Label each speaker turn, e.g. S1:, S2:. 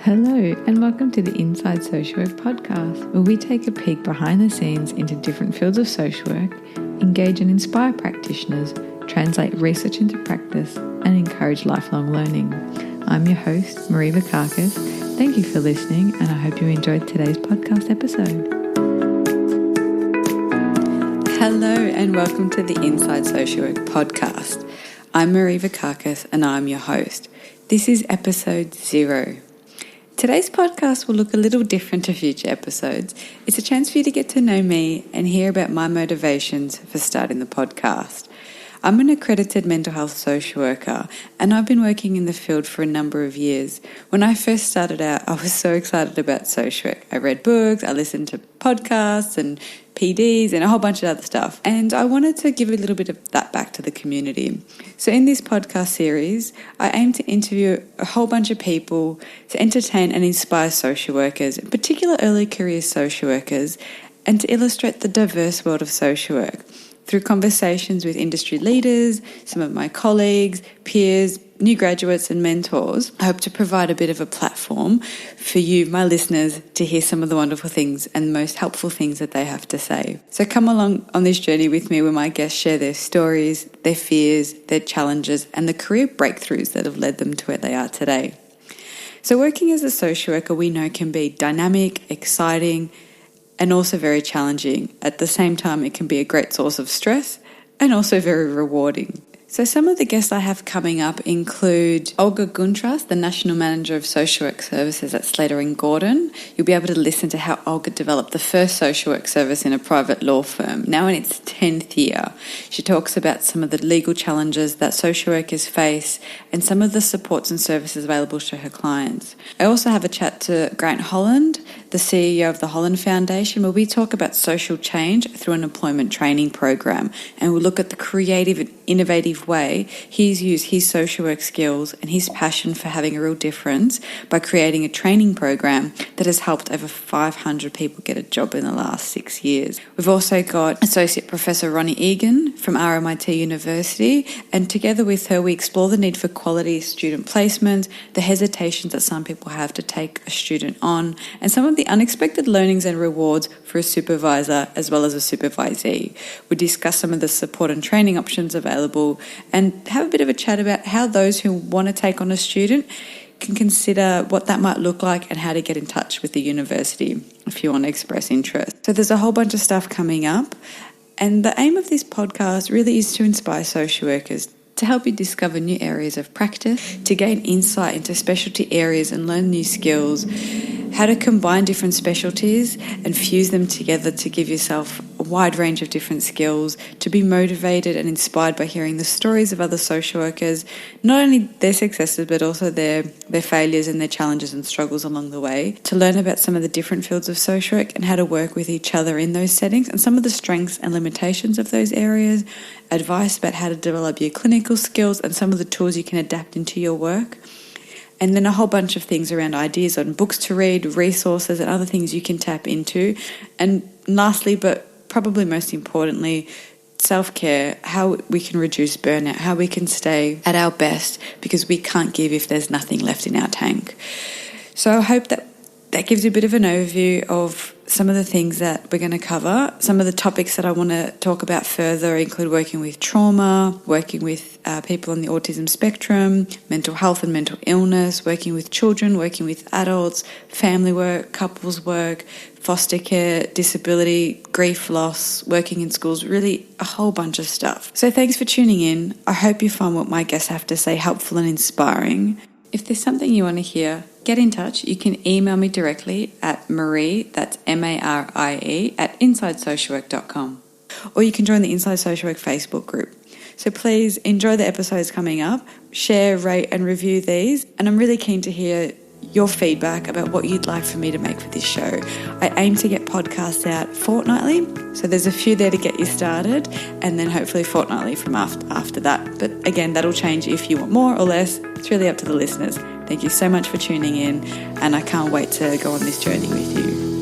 S1: Hello and welcome to the Inside Social Work podcast, where we take a peek behind the scenes into different fields of social work, engage and inspire practitioners, translate research into practice and encourage lifelong learning. I'm your host, Marie Vakakis. Thank you for listening and I hope you enjoyed today's podcast episode. Hello and welcome to the Inside Social Work podcast. I'm Marie Vakakis and I'm your host. This is episode 0. Today's podcast will look a little different to future episodes. It's a chance for you to get to know me and hear about my motivations for starting the podcast. I'm an accredited mental health social worker and I've been working in the field for a number of years. When I first started out, I was so excited about social work. I read books, I listened to podcasts and PDs and a whole bunch of other stuff. And I wanted to give a little bit of that back to the community. So in this podcast series, I aim to interview a whole bunch of people to entertain and inspire social workers, in particular early career social workers, and to illustrate the diverse world of social work. Through conversations with industry leaders, some of my colleagues, peers, new graduates and mentors, I hope to provide a bit of a platform for you, my listeners, to hear some of the wonderful things and most helpful things that they have to say. So come along on this journey with me where my guests share their stories, their fears, their challenges and the career breakthroughs that have led them to where they are today. So working as a social worker we know can be dynamic, exciting, and also very challenging. At the same time, it can be a great source of stress and also very rewarding. So some of the guests I have coming up include Olga Guntras, the National Manager of Social Work Services at Slater & Gordon. You'll be able to listen to how Olga developed the first social work service in a private law firm, now in its 10th year. She talks about some of the legal challenges that social workers face and some of the supports and services available to her clients. I also have a chat to Grant Holland, the CEO of the Holland Foundation, where we talk about social change through an employment training program, and we'll look at the creative and innovative way he's used his social work skills and his passion for having a real difference by creating a training program that has helped over 500 people get a job in the last 6 years. We've also got Associate Professor Ronnie Egan from RMIT University, and together with her we explore the need for quality student placement, the hesitations that some people have to take a student on, and some of the unexpected learnings and rewards for a supervisor as well as a supervisee. We discuss some of the support and training options available and have a bit of a chat about how those who want to take on a student can consider what that might look like and how to get in touch with the university if you want to express interest. So there's a whole bunch of stuff coming up, and the aim of this podcast really is to inspire social workers, to help you discover new areas of practice, to gain insight into specialty areas and learn new skills, how to combine different specialties and fuse them together to give yourself a wide range of different skills, to be motivated and inspired by hearing the stories of other social workers, not only their successes but also their failures and their challenges and struggles along the way, to learn about some of the different fields of social work and how to work with each other in those settings and some of the strengths and limitations of those areas, advice about how to develop your clinical skills and some of the tools you can adapt into your work. And then a whole bunch of things around ideas on books to read, resources and other things you can tap into. And lastly, but probably most importantly, self-care, how we can reduce burnout, how we can stay at our best because we can't give if there's nothing left in our tank. So I hope that gives you a bit of an overview of some of the things that we're going to cover. Some of the topics that I want to talk about further include working with trauma, working with people on the autism spectrum, mental health and mental illness, working with children, working with adults, family work, couples work, foster care, disability, grief, loss, working in schools, really a whole bunch of stuff. So thanks for tuning in. I hope you find what my guests have to say helpful and inspiring. If there's something you want to hear, get in touch. You can email me directly at Marie, that's MARIE, at InsideSocialWork.com. Or you can join the Inside Social Work Facebook group. So please enjoy the episodes coming up, share, rate and review these. And I'm really keen to hear your feedback about what you'd like for me to make for this show. I aim to get podcasts out fortnightly, so there's a few there to get you started, and then hopefully fortnightly from after that. But again, that'll change if you want more or less. It's really up to the listeners. Thank you so much for tuning in, and I can't wait to go on this journey with you.